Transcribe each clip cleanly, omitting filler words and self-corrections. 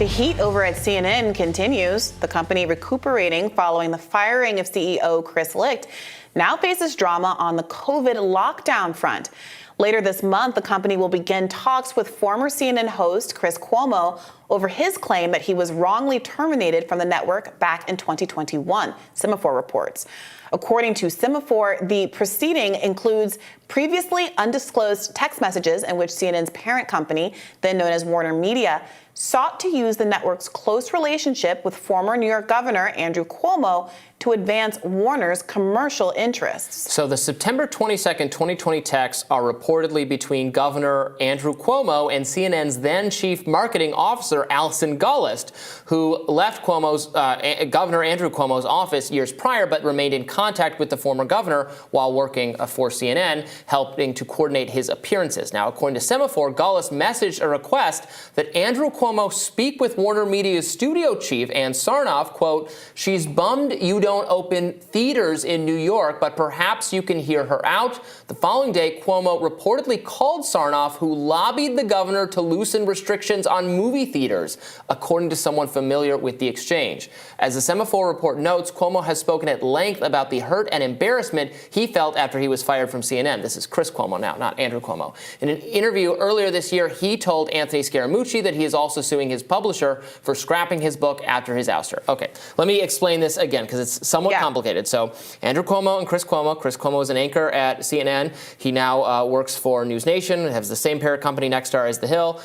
The heat over at CNN continues. The company recuperating following the firing of CEO Chris Licht now faces drama on the COVID lockdown front. Later this month, the company will begin talks with former CNN host Chris Cuomo over his claim that he was wrongly terminated from the network back in 2021, Semaphore reports. According to Semaphore, the proceeding includes previously undisclosed text messages in which CNN's parent company, then known as Warner Media, sought to use the network's close relationship with former New York Governor Andrew Cuomo to advance Warner's commercial interests. So the September 22nd, 2020 texts are reportedly between Governor Andrew Cuomo and CNN's then chief marketing officer, Allison Gollust, who left Governor Andrew Cuomo's office years prior, but remained in contact with the former governor while working for CNN, helping to coordinate his appearances. Now, according to Semaphore, Gollust messaged a request that Andrew Cuomo speak with Warner Media's studio chief, Ann Sarnoff, quote, "She's bummed you don't open theaters in New York, but perhaps you can hear her out." The following day, Cuomo reportedly called Sarnoff, who lobbied the governor to loosen restrictions on movie theaters, according to someone familiar with the exchange. As the Semaphore report notes, Cuomo has spoken at length about the hurt and embarrassment he felt after he was fired from CNN. This is Chris Cuomo now, not Andrew Cuomo. In an interview earlier this year, he told Anthony Scaramucci that he is also suing his publisher for scrapping his book after his ouster. Okay, let me explain this again because it's somewhat complicated. So Andrew Cuomo and Chris Cuomo. Chris Cuomo is an anchor at CNN. He now works for News Nation, has the same parent company, Nexstar, as The Hill.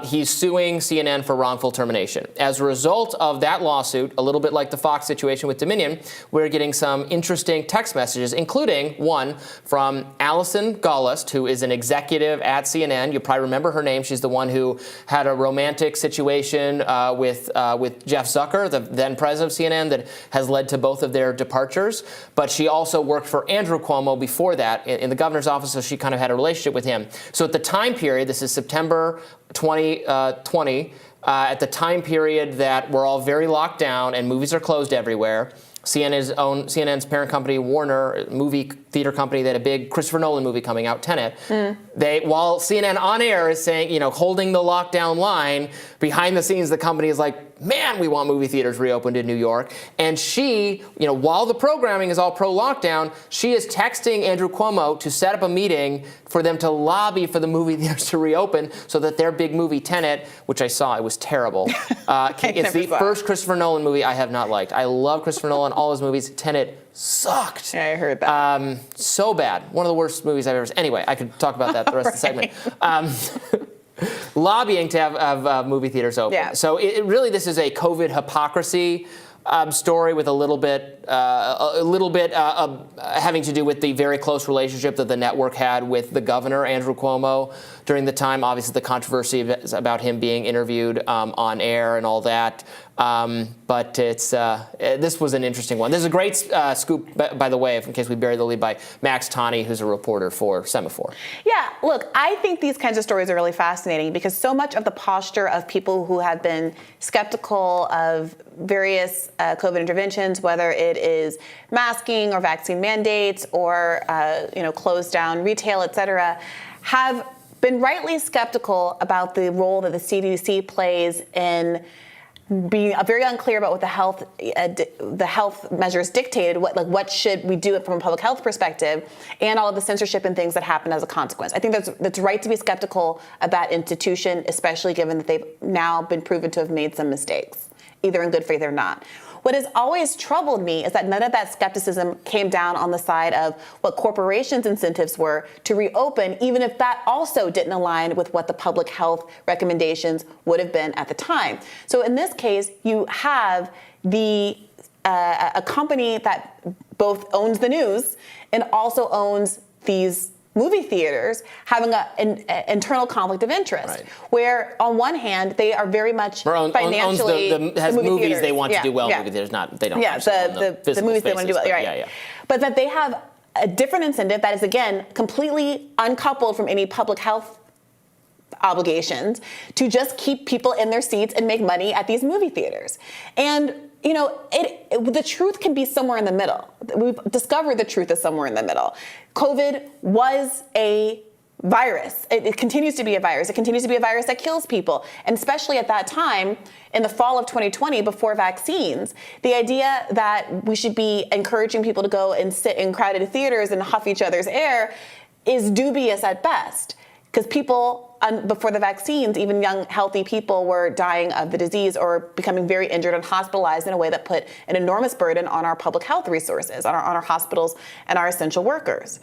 He's suing CNN for wrongful termination. As a result of that lawsuit, a little bit like the Fox situation with Dominion, we're getting some interesting text messages, including one from Allison Gollust, who is an executive at CNN. You probably remember her name. She's the one who had a romantic situation with Jeff Zucker, the then president of CNN, that has led to both of their departures. But she also worked for Andrew Cuomo before that in the governor's office, so she kind of had a relationship with him. So at the time period, this is September 2020, at the time period that we're all very locked down and movies are closed everywhere, CNN's parent company, Warner, movie theater company, that had a big Christopher Nolan movie coming out, Tenet. While CNN on air is saying, holding the lockdown line, behind the scenes, the company is like, man, we want movie theaters reopened in New York. And she, while the programming is all pro-lockdown, she is texting Andrew Cuomo to set up a meeting for them to lobby for the movie theaters to reopen so that their big movie, Tenet, which I saw, it was terrible. It's the first Christopher Nolan movie I have not liked. I love Christopher Nolan, all his movies. Tenet sucked. Yeah, I heard that. So bad. One of the worst movies I've ever seen. Anyway, I could talk about that the rest of the segment. Lobbying to have movie theaters open. Yeah. So this is a COVID hypocrisy story with a little bit having to do with the very close relationship that the network had with the governor, Andrew Cuomo, during the time. Obviously, the controversy about him being interviewed on air and all that. But this was an interesting one. This is a great scoop, by the way, in case we bury the lead, by Max Tani, who's a reporter for Semaphore. Yeah, look, I think these kinds of stories are really fascinating because so much of the posture of people who have been skeptical of various COVID interventions, whether it is masking or vaccine mandates or closed down retail, et cetera, have been rightly skeptical about the role that the CDC plays in being very unclear about what the health measures dictated, what should we do from a public health perspective, and all of the censorship and things that happen as a consequence. I think that's right to be skeptical of that institution, especially given that they've now been proven to have made some mistakes, either in good faith or not. What has always troubled me is that none of that skepticism came down on the side of what corporations' incentives were to reopen, even if that also didn't align with what the public health recommendations would have been at the time. So in this case, you have a company that both owns the news and also owns these movie theaters having an internal conflict of interest, right, where on one hand they are very much financially has the movie movies theaters. they want to do well. Movie theaters they don't. The movies they want to do well. Right. Yeah. But that they have a different incentive that is again completely uncoupled from any public health obligations to just keep people in their seats and make money at these movie theaters. And the truth can be somewhere in the middle. We've discovered the truth is somewhere in the middle. COVID was a virus. It continues to be a virus. It continues to be a virus that kills people. And especially at that time, in the fall of 2020, before vaccines, the idea that we should be encouraging people to go and sit in crowded theaters and huff each other's air is dubious at best. Because people, before the vaccines, even young, healthy people were dying of the disease or becoming very injured and hospitalized in a way that put an enormous burden on our public health resources, on our hospitals and our essential workers.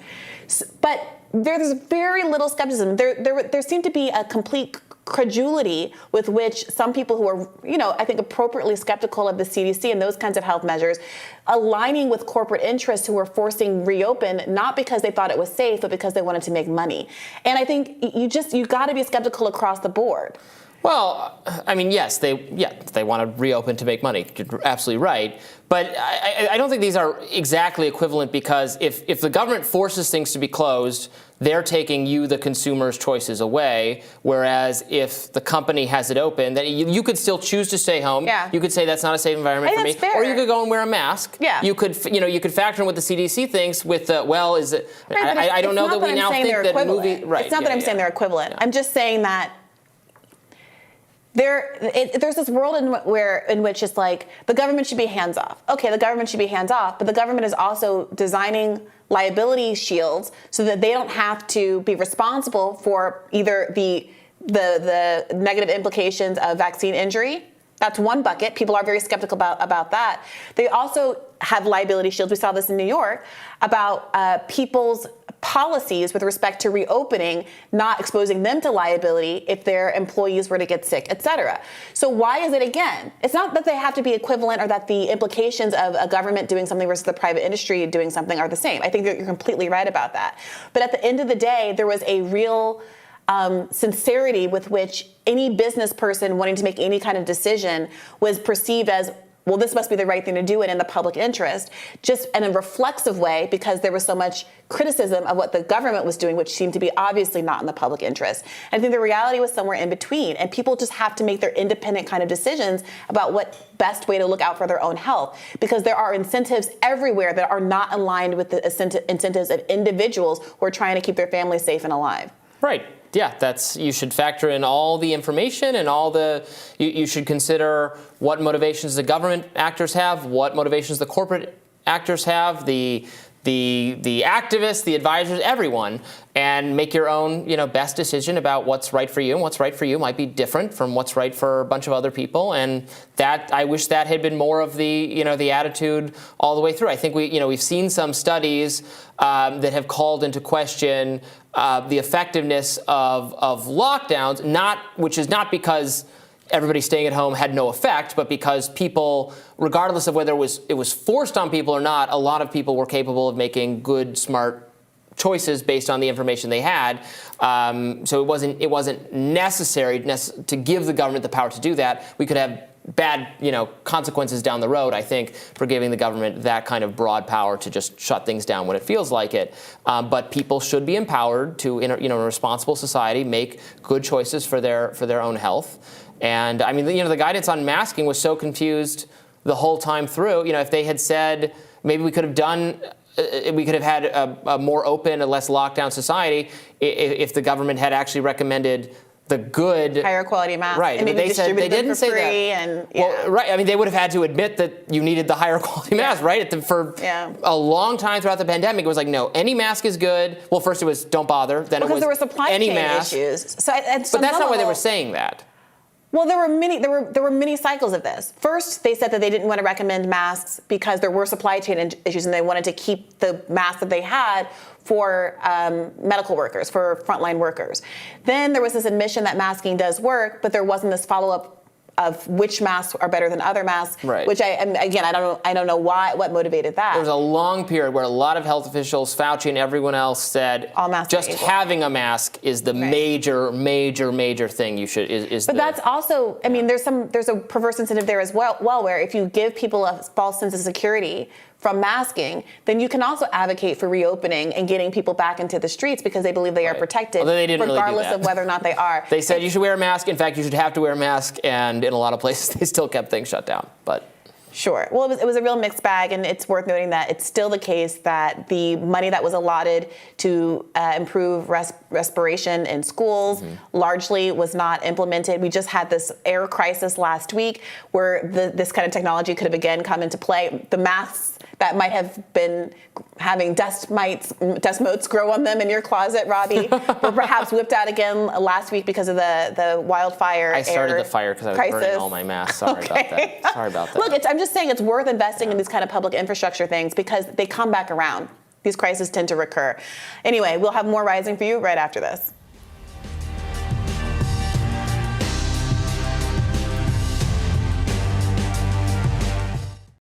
But there's very little skepticism. There seemed to be a complete credulity with which some people who are, I think appropriately skeptical of the CDC and those kinds of health measures, aligning with corporate interests who were forcing reopen, not because they thought it was safe, but because they wanted to make money. And I think you got to be skeptical across the board. Well, I mean, yes, they want to reopen to make money. You're absolutely right. But I don't think these are exactly equivalent, because if the government forces things to be closed, they're taking you, the consumer's choices away. Whereas if the company has it open, that you could still choose to stay home. Yeah. You could say that's not a safe environment for me. Fair. Or you could go and wear a mask. Yeah. You could factor in what the CDC thinks with is it? Right, I don't know that we now think that movie. Right. It's not that I'm saying they're equivalent. Yeah. I'm just saying that there's this world in which it's like the government should be hands off. Okay, the government should be hands off, but the government is also designing liability shields so that they don't have to be responsible for either the negative implications of vaccine injury. That's one bucket. People are very skeptical about that. They also have liability shields. We saw this in New York about people's policies with respect to reopening, not exposing them to liability if their employees were to get sick, et cetera. So why is it, again, it's not that they have to be equivalent or that the implications of a government doing something versus the private industry doing something are the same. I think that you're completely right about that. But at the end of the day, there was a real sincerity with which any business person wanting to make any kind of decision was perceived as, well, this must be the right thing to do and in the public interest, just in a reflexive way, because there was so much criticism of what the government was doing, which seemed to be obviously not in the public interest. And I think the reality was somewhere in between, and people just have to make their independent kind of decisions about what best way to look out for their own health, because there are incentives everywhere that are not aligned with the incentives of individuals who are trying to keep their families safe and alive. Right. Yeah, you should factor in all the information and you should consider what motivations the government actors have, what motivations the corporate actors have, the activists, the advisors, everyone, and make your own, best decision about what's right for you. And what's right for you might be different from what's right for a bunch of other people. And that, I wish that had been more of the attitude all the way through. I think we've seen some studies that have called into question the effectiveness of lockdowns, which is not because everybody staying at home had no effect, but because people, regardless of whether it was forced on people or not, a lot of people were capable of making good, smart choices based on the information they had. So it wasn't necessary to give the government the power to do that. We could have bad, consequences down the road, I think, for giving the government that kind of broad power to just shut things down when it feels like it. But people should be empowered to, in a responsible society, make good choices for their own health. And I mean, the guidance on masking was so confused the whole time through. If they had said maybe we could have had a more open, a less lockdown society if the government had actually recommended the good higher quality masks. Right. And maybe they didn't say that. And, yeah. Well, right. I mean, they would have had to admit that you needed the higher quality mask, right? For a long time throughout the pandemic, it was like, no, any mask is good. Well, first it was don't bother. Then it was there were supply any chain mask. issues. So but that's not why they were saying that. Well, there were many cycles of this. First, they said that they didn't want to recommend masks because there were supply chain issues, and they wanted to keep the masks that they had for medical workers, for frontline workers. Then there was this admission that masking does work, but there wasn't this follow-up of which masks are better than other masks, right. Which I don't know what motivated that. There was a long period where a lot of health officials, Fauci and everyone else, said all masks just having a mask is the major thing you should is. But that's also, I mean, there's a perverse incentive there as well, where if you give people a false sense of security from masking, then you can also advocate for reopening and getting people back into the streets because they believe they are protected, although they didn't regardless really do that. of whether or not they are. They said you should wear a mask. In fact, you should have to wear a mask, and in a lot of places, they still kept things shut down. But Sure. Well, it was a real mixed bag, and it's worth noting that it's still the case that the money that was allotted to improve respiration in schools largely was not implemented. We just had this air crisis last week where this kind of technology could have again come into play. The masks that might have been having dust motes grow on them in your closet, Robby, were perhaps whipped out again last week because of the wildfire. I started the fire because I was burning all my masks. Sorry about that. Sorry about that. Look, I'm just saying it's worth investing in these kind of public infrastructure things because they come back around. These crises tend to recur. Anyway, we'll have more Rising for you right after this.